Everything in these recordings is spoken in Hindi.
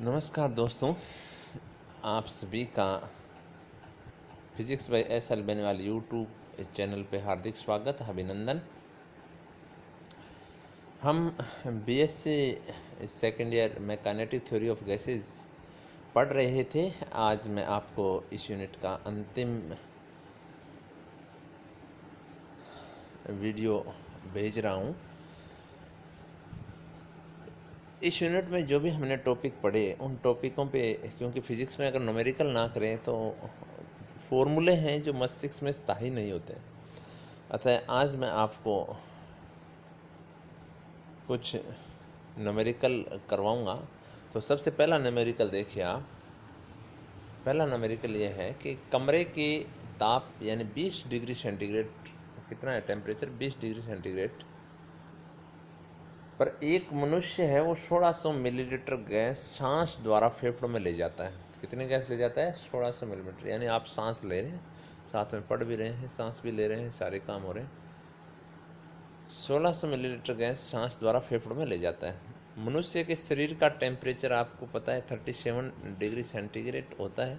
नमस्कार दोस्तों, आप सभी का physics bye SL. Beniwal YouTube channel पे हार्दिक स्वागत, अभिनंदन। हम बीएससी सेकेंड ईयर में काइनेटिक थ्योरी ऑफ गैसेस पढ़ रहे थे। आज मैं आपको इस यूनिट का अंतिम वीडियो भेज रहा हूँ। इस यूनिट में जो भी हमने टॉपिक पढ़े उन टॉपिकों पे, क्योंकि फिजिक्स में अगर न्यूमेरिकल ना करें तो फॉर्मूले हैं जो मस्तिष्क में स्थायी नहीं होते। अतः आज मैं आपको कुछ न्यूमेरिकल करवाऊंगा। तो सबसे पहला न्यूमेरिकल देखिए आप। पहला न्यूमेरिकल ये है कि कमरे की ताप यानी 20 डिग्री सेंटीग्रेड, कितना है टेम्परेचर, 20 डिग्री सेंटीग्रेड पर एक मनुष्य है वो 1600 मिलीलीटर गैस सांस द्वारा फेफड़ों में ले जाता है। कितनी गैस ले जाता है? 1600 मिलीलीटर। यानी आप सांस ले रहे हैं, साथ में पढ़ भी रहे हैं, सांस भी ले रहे हैं, सारे काम हो रहे हैं। 1600 मिलीलीटर गैस सांस द्वारा फेफड़ों में ले जाता है। मनुष्य के शरीर का टेम्परेचर आपको पता है 37 डिग्री सेंटीग्रेड होता है।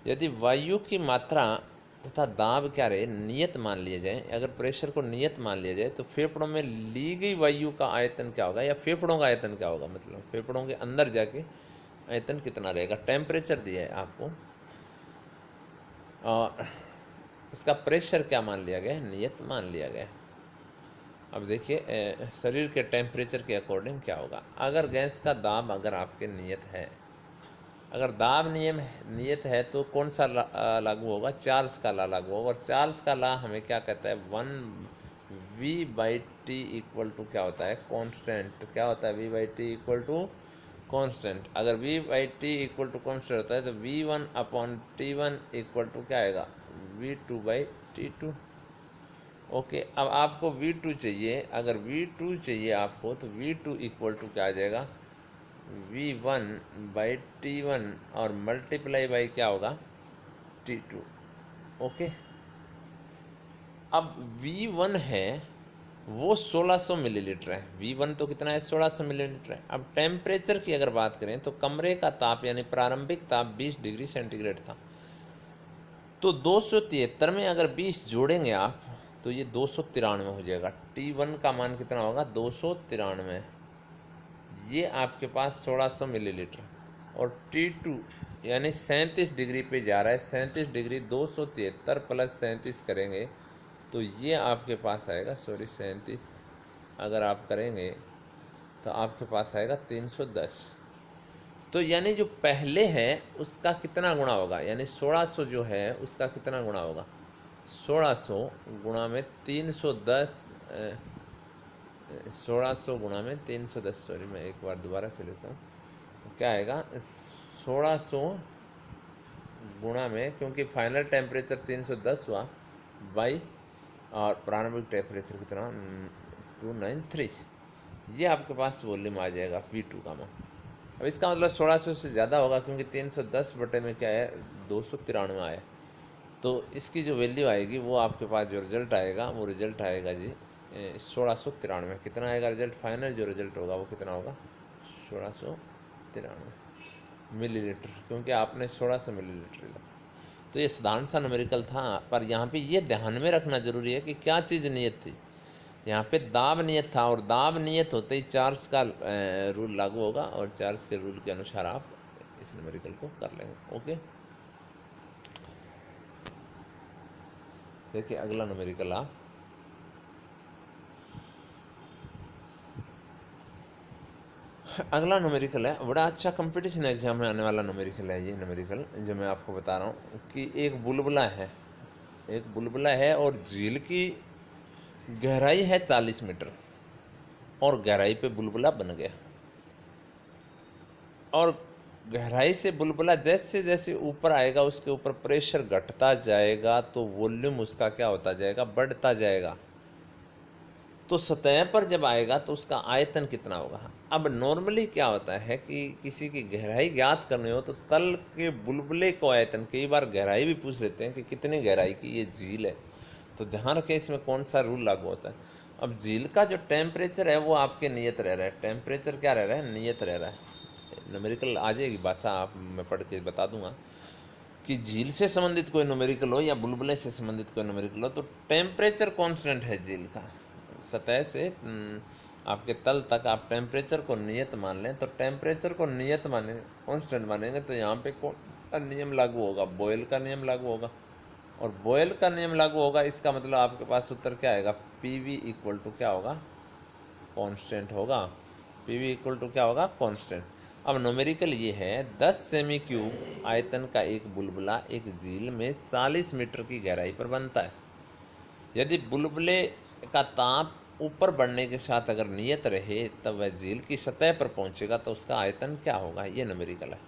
यदि वायु की मात्रा तथा दाब क्या रहे नियत मान लिया जाए, अगर प्रेशर को नियत मान लिया जाए तो फेफड़ों में ली गई वायु का आयतन क्या होगा, या फेफड़ों का आयतन क्या होगा, मतलब फेफड़ों के अंदर जाके आयतन कितना रहेगा। टेम्परेचर दिया है आपको और इसका प्रेशर क्या मान लिया गया है, नियत मान लिया गया है। अब देखिए शरीर के टेम्परेचर के अकॉर्डिंग क्या होगा। अगर गैस का दाब अगर आपके नियत है, अगर दाब नियम नियत है तो कौन सा लागू होगा? चार्ल्स का लॉ लागू होगा। और चार्ल्स का लॉ हमें क्या कहता है? 1v/t इक्वल टू क्या होता है? कांस्टेंट। क्या होता है? v/t equal to constant. अगर v/t इक्वल टू कांस्टेंट होता है तो v1/t1 इक्वल टू क्या आएगा? v2/t2। ओके, अब आपको v2 चाहिए। अगर v2 चाहिए आपको तो v2 इक्वल टू क्या आ जाएगा? v1/t1 और मल्टीप्लाई बाई क्या होगा? t2। ओके, अब v1 है वो 1600 मिलीलीटर है। v1 तो कितना है? 1600 मिलीलीटर है। अब टेम्परेचर की अगर बात करें तो कमरे का ताप यानी प्रारंभिक ताप 20 डिग्री सेंटीग्रेड था। तो 273 में अगर 20 जोड़ेंगे आप तो ये 293 हो जाएगा। t1 का मान कितना होगा? 293। ये आपके पास 1600 मिलीलीटर और T2 यानी 37 डिग्री पे जा रहा है। 37 डिग्री 273 प्लस 37 करेंगे तो ये आपके पास आएगा, सॉरी 37 अगर आप करेंगे तो आपके पास आएगा 310। तो यानी जो पहले है उसका कितना गुणा होगा, यानी 1600 जो है उसका कितना गुणा होगा? 1600 गुणा में 310, 1600 गुणा में 310, सॉरी मैं एक बार दोबारा से लेता हूँ। क्या आएगा? 1600 गुणा में, क्योंकि फाइनल टेम्परेचर 310 हुआ बाई और प्रारंभिक टेम्परेचर कितना? 293। ये आपके पास वॉल्यूम आ जाएगा V2 का मान। अब इसका मतलब 1600 से ज़्यादा होगा, क्योंकि 310 बटे में क्या है? 293 आया। तो इसकी जो वैल्यू आएगी वो आपके पास जो रिजल्ट आएगा वो रिजल्ट आएगा जी 1693। कितना आएगा रिजल्ट? फाइनल जो रिजल्ट होगा वो कितना होगा? 1693 मिलीलीटर, क्योंकि आपने 1600 मिलीलीटर लिया। तो ये साधारण सा न्यूमेरिकल था, पर यहाँ पे ये ध्यान में रखना जरूरी है कि क्या चीज़ नियत थी। यहाँ पे दाब नियत था और दाब नियत होते ही चार्ल्स का रूल लागू होगा और चार्ल्स के रूल के अनुसार आप इस न्यूमेरिकल को कर लेंगे। ओके, देखिए अगला न्यूमेरिकल आप। अगला न्यूमेरिकल है, बड़ा अच्छा कंपटीशन एग्जाम में आने वाला न्यूमेरिकल है ये न्यूमेरिकल जो मैं आपको बता रहा हूँ कि एक बुलबुला है, एक बुलबुला है और झील की गहराई है 40 मीटर और गहराई पे बुलबुला बन गया। और गहराई से बुलबुला जैसे जैसे ऊपर आएगा उसके ऊपर प्रेशर घटता जाएगा तो वॉल्यूम उसका क्या होता जाएगा? बढ़ता जाएगा। तो सतह पर जब आएगा तो उसका आयतन कितना होगा? अब नॉर्मली क्या होता है कि किसी की गहराई ज्ञात करनी हो तो तल के बुलबुले को आयतन, कई बार गहराई भी पूछ लेते हैं कि कितनी गहराई की ये झील है, तो ध्यान रखें इसमें कौन सा रूल लागू होता है। अब झील का जो टेम्परेचर है वो आपके नियत रह रहा है। टेम्परेचर क्या रह रहा है? नियत रह रहा है। न्यूमेरिकल आ जाएगी भाषा, आप मैं पढ़ के बता दूंगा कि झील से संबंधित कोई न्यूमेरिकल हो या बुलबुले से संबंधित कोई न्यूमेरिकल हो, तो टेम्परेचर कांस्टेंट है झील का। सतह से आपके तल तक आप टेम्परेचर को नियत मान लें, तो टेम्परेचर को नियत माने, कांस्टेंट मानेंगे, तो यहाँ पे कौन सा नियम लागू होगा? बॉयल का नियम लागू होगा। और बॉयल का नियम लागू होगा, इसका मतलब आपके पास उत्तर क्या आएगा? पी वी इक्वल टू क्या होगा? कांस्टेंट होगा। पी वी इक्वल टू क्या होगा? कांस्टेंट। अब न्यूमेरिकल ये है, 10 सेमी क्यूब आयतन का एक बुलबुला एक झील में 40 मीटर की गहराई पर बनता है। यदि बुलबुले का ताप ऊपर बढ़ने के साथ अगर नियत रहे, तब वह झील की सतह पर पहुंचेगा, तो उसका आयतन क्या होगा? ये न्यूमेरिकल है।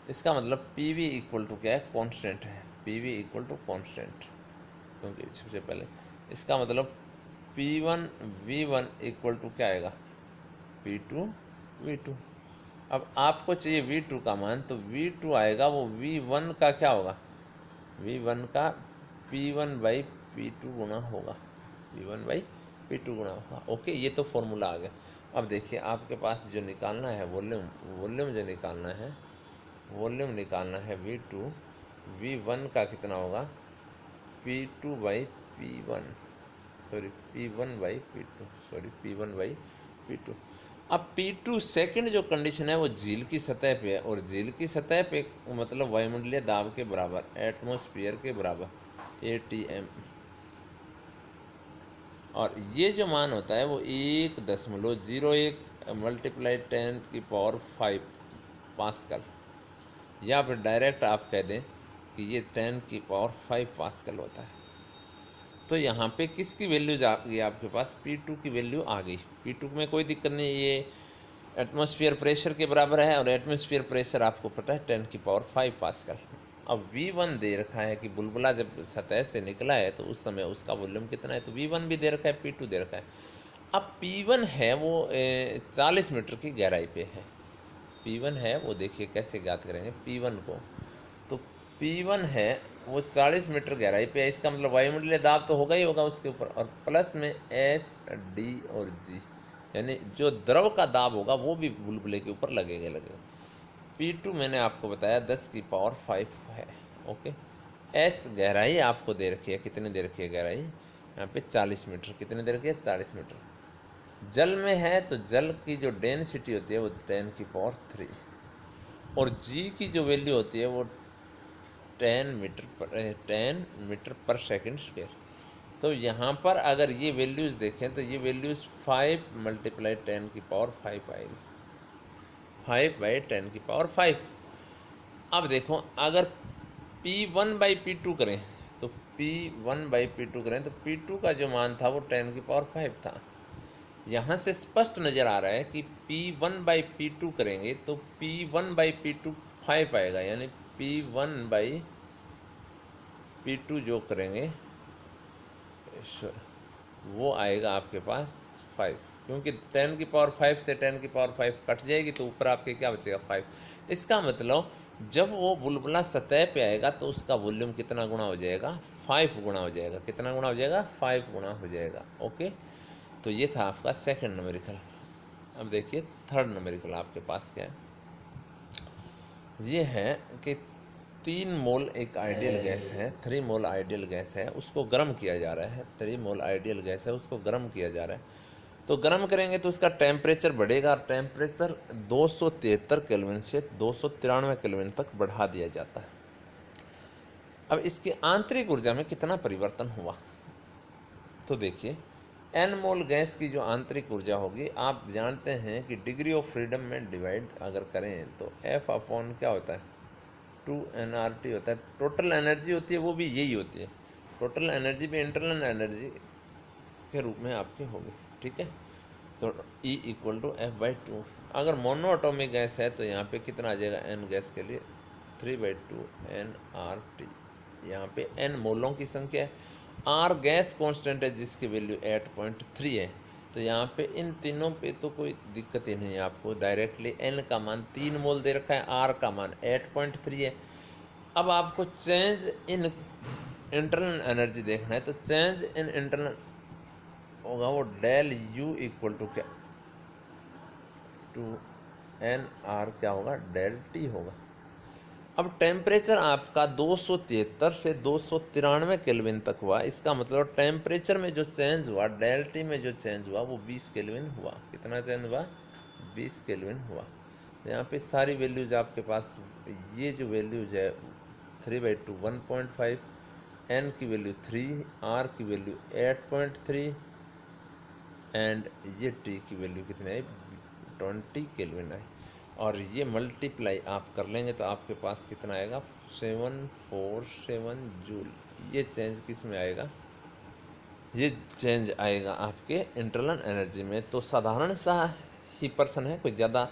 इसका मतलब पी वी इक्वल टू क्या है? कांस्टेंट है। P V equal to constant, क्योंकि सबसे पहले इसका मतलब P1 V1 इक्वल टू क्या आएगा? P2 V2। अब आपको चाहिए V2 का मान, तो V2 आएगा वो V1 का क्या होगा? V1 का P1 बाई P2 गुना होगा। P1 बाई P2 गुना होगा। ओके, ये तो फॉर्मूला आ गया। अब देखिए, आपके पास जो निकालना है वॉल्यूम, वॉल्यूम जो निकालना है, वॉल्यूम निकालना है V2, V1 का कितना होगा? P2 by P1, sorry P1 by P2, sorry P1 by P2। अब P2 सेकंड जो कंडीशन है वो झील की सतह पे है, और झील की सतह पे मतलब वायुमंडलीय दाब के बराबर, एटमॉस्फेयर के बराबर, ATM। और ये जो मान होता है वो 1.01 मल्टीप्लाई 10⁵ पास्कल, या फिर डायरेक्ट आप कह दें कि ये 10⁵ पास्कल होता है। तो यहाँ पे किसकी वैल्यूज आ गई आपके पास? P2 की वैल्यू आ गई। P2 में कोई दिक्कत नहीं, ये एटमॉस्फेयर प्रेशर के बराबर है, और एटमॉस्फेयर प्रेशर आपको पता है 10⁵ पास्कल। अब V1 दे रखा है कि बुलबुला जब सतह से निकला है तो उस समय उसका वॉल्यूम कितना है, तो V1 भी दे रखा है, P2 दे रखा है। अब P1 है वो 40 मीटर की गहराई पे है। P1 है वो, देखिए कैसे ज्ञात करेंगे P1 को, तो P1 है वो 40 मीटर गहराई पे है। इसका मतलब वायुमंडलीय दाब तो होगा ही होगा उसके ऊपर, और प्लस में H, D और G, यानी जो द्रव का दाब होगा वो भी बुलबुले के ऊपर लगेगा। P2 मैंने आपको बताया 10⁵ है। ओके, H गहराई आपको दे रखी है, कितनी दे रखी है गहराई? यहाँ पे 40 मीटर। कितनी दे रखी है? 40 मीटर। जल में है तो जल की जो डेंसिटी होती है वो 10⁵, और G की जो वैल्यू होती है वो 10 मीटर पर सेकंड स्क्वायर। तो यहाँ पर अगर ये वैल्यूज़ देखें तो ये वैल्यूज़ 5 मल्टीप्लाई 10⁵ आएगी, 5 बाई 10⁵। अब देखो, अगर P1 बाई P2 करें, तो P1 बाई P2 करें तो P2 का जो मान था वो 10⁵ था। यहाँ से स्पष्ट नज़र आ रहा है कि P1 बाई P2 करेंगे तो P1 बाई P2 5 आएगा, यानी P1 बाई P2 जो करेंगे वो आएगा आपके पास 5, क्योंकि 10⁵ से 10⁵ कट जाएगी तो ऊपर आपके क्या बचेगा? 5। इसका मतलब जब वो बुलबुला सतह पे आएगा तो उसका वॉल्यूम कितना गुना हो जाएगा? 5 गुना हो जाएगा। कितना गुना हो जाएगा? 5 गुना हो जाएगा। ओके, तो ये था आपका सेकंड न्यूमेरिकल। अब देखिए थर्ड न्यूमेरिकल आपके पास क्या है। ये है कि 3 मोल एक आइडियल गैस है, 3 मोल आइडियल गैस है, उसको गर्म किया जा रहा है। 3 मोल आइडियल गैस है, उसको गर्म किया जा रहा है। तो गर्म करेंगे तो उसका टेम्परेचर बढ़ेगा, और टेम्परेचर 273 केल्विन से 293 केल्विन तक बढ़ा दिया जाता है। अब इसकी आंतरिक ऊर्जा में कितना परिवर्तन हुआ? तो देखिए, एन मोल गैस की जो आंतरिक ऊर्जा होगी, आप जानते हैं कि डिग्री ऑफ फ्रीडम में डिवाइड अगर करें तो F अपॉन क्या होता है? 2nRT होता है। टोटल एनर्जी होती है वो भी यही होती है। टोटल एनर्जी भी इंटरनल एनर्जी के रूप में आपकी होगी। ठीक है, तो E इक्वल टू F/2। अगर मोनोएटॉमिक गैस है तो यहाँ पे कितना आ जाएगा? N गैस के लिए 3/2 nRT। यहाँ पे N मोलों की संख्या है, R गैस कांस्टेंट है जिसकी वैल्यू 8.3 है। तो यहाँ पे इन तीनों पे तो कोई दिक्कत ही नहीं है आपको, डायरेक्टली N का मान 3 मोल दे रखा है, R का मान 8.3 है। अब आपको चेंज इन इंटरनल एनर्जी देखना है, तो चेंज इन इंटरनल होगा वो डेल U इक्वल टू क्या? टू एन आर क्या होगा, डेल टी होगा। अब टेम्परेचर आपका 273 से 293 केल्विन तक हुआ। इसका मतलब टेम्परेचर में जो चेंज हुआ, डेल टी में जो चेंज हुआ वो 20 केल्विन हुआ। कितना चेंज हुआ, 20 केल्विन हुआ। यहाँ पे सारी वैल्यूज आपके पास, ये जो वैल्यूज है 3/2 1.5, एन की वैल्यू 3, आर की वैल्यू 8.3 एंड ये टी की वैल्यू कितनी आई, 20 केल्विन आई। और ये मल्टीप्लाई आप कर लेंगे तो आपके पास कितना आएगा, 747 जूल। ये चेंज किस में आएगा, ये चेंज आएगा आपके इंटरनल एनर्जी में। तो साधारण सा ही पर्सन है, कोई ज़्यादा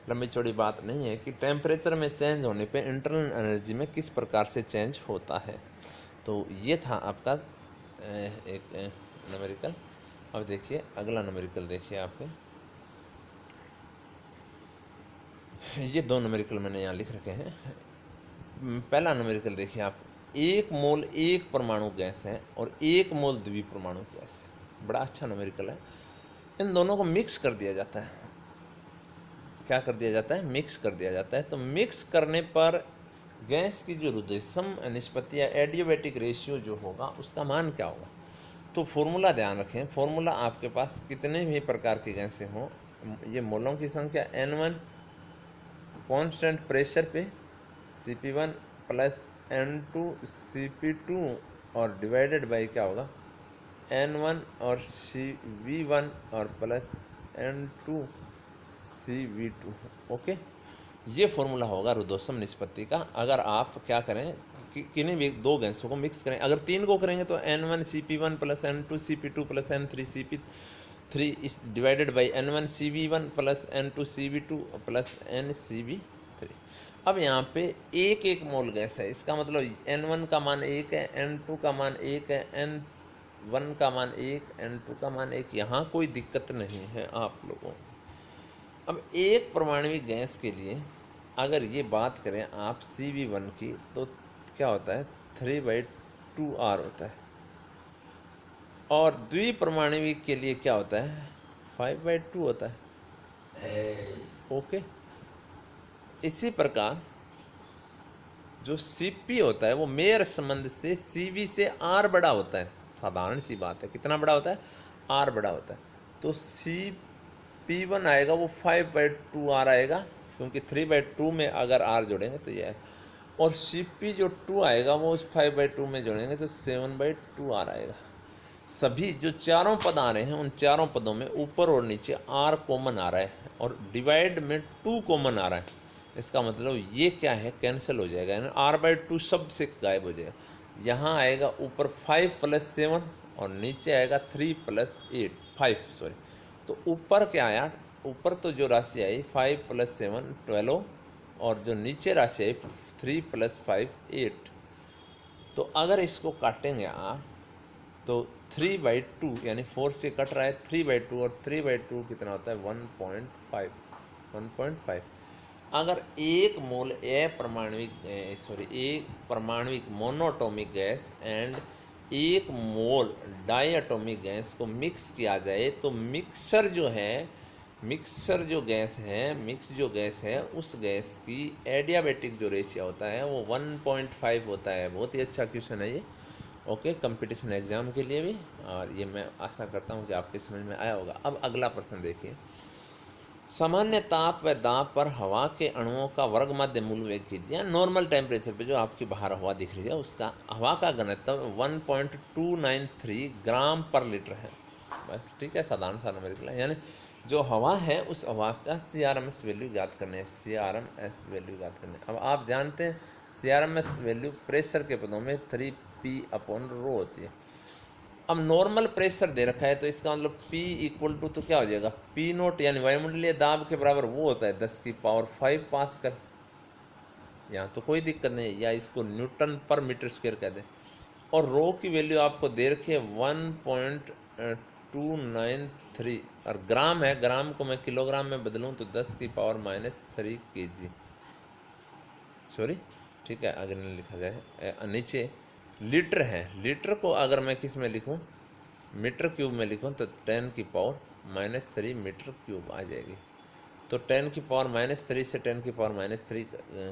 लंबी चौड़ी बात नहीं है कि टेम्परेचर में चेंज होने पे इंटरनल एनर्जी में किस प्रकार से चेंज होता है। तो ये था आपका एक न्यूमेरिकल। अब देखिए अगला न्यूमेरिकल, देखिए आपके ये दो न्यूमेरिकल मैंने यहाँ लिख रखे हैं। पहला न्यूमेरिकल देखिए आप, 1 मोल एक परमाणु गैस है और 1 मोल द्विपरमाणु गैस है। बड़ा अच्छा न्यूमेरिकल है। इन दोनों को मिक्स कर दिया जाता है। क्या कर दिया जाता है, मिक्स कर दिया जाता है। तो मिक्स करने पर गैस की जो रुदेशम निष्पत्ति या एडियोबैटिक रेशियो जो होगा उसका मान क्या होगा। तो फॉर्मूला ध्यान रखें, फॉर्मूला आपके पास कितने भी प्रकार की गैसें हों, ये मोलों की संख्या N1 कांस्टेंट प्रेशर पे Cp1 प्लस N2 Cp2 और डिवाइडेड बाई क्या होगा, N1 और Cv1 और प्लस N2 Cv2। ओके, ये फॉर्मूला होगा रुद्धोष्म निष्पत्ति का। अगर आप क्या करें कि किन्हीं भी दो गैसों को मिक्स करें, अगर 3 को करेंगे तो N1 Cp1 plus N2 Cp2 plus N3 Cp3 इस divided by N1 Cv1 plus N2 Cv2 plus N Cv3। अब यहाँ पे एक एक मोल गैस है, इसका मतलब N1 का मान 1 है, N2 का मान 1 है, N1 का मान 1, N2 का मान 1। यहाँ कोई दिक्कत नहीं है आप लोगों। अब एक परमाणविक गैस के लिए अगर ये बात करें आप Cv1 की, तो क्या होता है, 3/2R होता है। और द्विपरमाणविक के लिए क्या होता है, 5/2 होता है। ओके, इसी प्रकार जो Cp होता है वो मेयर संबंध से Cv से R बड़ा होता है। साधारण सी बात है, कितना बड़ा होता है, R बड़ा होता है। तो Cp1 आएगा वो 5/2R आएगा, क्योंकि 3/2 में अगर R जोड़ेंगे तो ये है। और Cp जो 2 आएगा वो उस 5/2 में जोड़ेंगे तो 7/2R आएगा। सभी जो चारों पद आ रहे हैं उन चारों पदों में ऊपर और नीचे R कॉमन आ रहा है और डिवाइड में 2 कॉमन आ रहा है। इसका मतलब ये क्या है, कैंसिल हो जाएगा, यानी R/2 सब से गायब हो जाएगा। यहाँ आएगा ऊपर 5 + 7 और नीचे आएगा 3 + 8 5 सॉरी। तो ऊपर क्या आया, ऊपर तो जो राशि आई 5 + 7 12 और जो नीचे राशि आई 3 + 5 8। तो अगर इसको काटेंगे आप तो 3/2 यानी 4 से कट रहा है 3/2 और 3/2 कितना होता है 1.5। अगर एक मोल एक परमाणविक मोनोटॉमिक गैस एंड एक मोल डायटोमिक गैस को मिक्स किया जाए तो मिक्स जो गैस है उस गैस की एडियाबैटिक जो रेशियो होता है वो 1.5 होता है। बहुत ही अच्छा क्वेश्चन है ये, ओके, कंपटीशन एग्जाम के लिए भी, और ये मैं आशा करता हूँ कि आपके समझ में आया होगा। अब अगला प्रश्न देखिए, सामान्य ताप व दाब पर हवा के अणुओं का वर्ग मध्य मूल वेग कीजिए। नॉर्मल टेम्परेचर पे जो आपकी बाहर हवा दिख रही है उसका हवा का घनत्व 1.293 ग्राम पर लीटर है। बस ठीक है, साधारण सा नंबर है। यानी जो हवा है उस हवा का CRMS वैल्यू ज्ञात करने है, CRMS वैल्यू ज्ञात करने। अब आप जानते हैं CRMS वैल्यू प्रेशर के पदों में 3P/ρ होती है। अब नॉर्मल प्रेशर दे रखा है तो इसका मतलब P = तो क्या हो जाएगा, P0 यानी वायुमंडलीय दाब के बराबर वो होता है 10⁵ पास्कल। यहाँ तो कोई दिक्कत नहीं है, या इसको न्यूटन पर मीटर स्क्वायर कह दें। और रो की वैल्यू आपको दे रखी है 1.293 और ग्राम है, ग्राम को मैं किलोग्राम में बदलूँ तो 10⁻³ kg सॉरी, ठीक है, अगर नहीं लिखा जाए नीचे लीटर है। लीटर को अगर मैं किस में लिखूं, मीटर क्यूब में लिखूं तो 10⁻³ मीटर क्यूब आ जाएगी। तो 10⁻³ से 10⁻³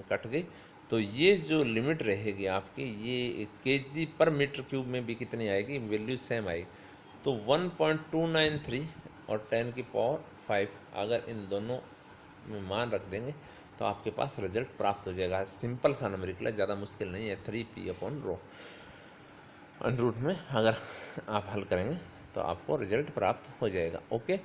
कट गई, तो ये जो लिमिट रहेगी आपकी, ये kg/m³ में भी कितनी आएगी, वैल्यू सेम आएगी। तो 1.293 और 10⁵ अगर इन दोनों में मान रख देंगे तो आपके पास रिजल्ट प्राप्त हो जाएगा। सिंपल सा न्यूमेरिकल है, ज़्यादा मुश्किल नहीं है। 3p/ρ अंडर रूट में अगर आप हल करेंगे तो आपको रिजल्ट प्राप्त हो जाएगा। ओके,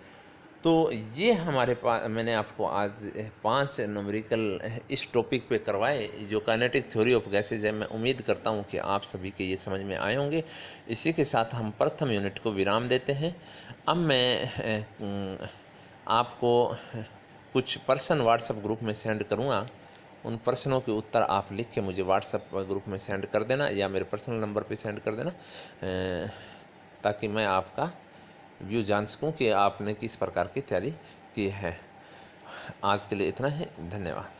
तो ये हमारे पास मैंने आपको आज 5 न्यूमेरिकल इस टॉपिक पे करवाए जो काइनेटिक थ्योरी ऑफ गैसेज है। मैं उम्मीद करता हूँ कि आप सभी के ये समझ में आए होंगे। इसी के साथ हम प्रथम यूनिट को विराम देते हैं। अब मैं आपको कुछ प्रश्न व्हाट्सएप ग्रुप में सेंड करूँगा। उन प्रश्नों के उत्तर आप लिख के मुझे व्हाट्सएप ग्रुप में सेंड कर देना या मेरे पर्सनल नंबर पे सेंड कर देना, ताकि मैं आपका व्यू जान सकूं कि आपने किस प्रकार की तैयारी की है। आज के लिए इतना ही, धन्यवाद।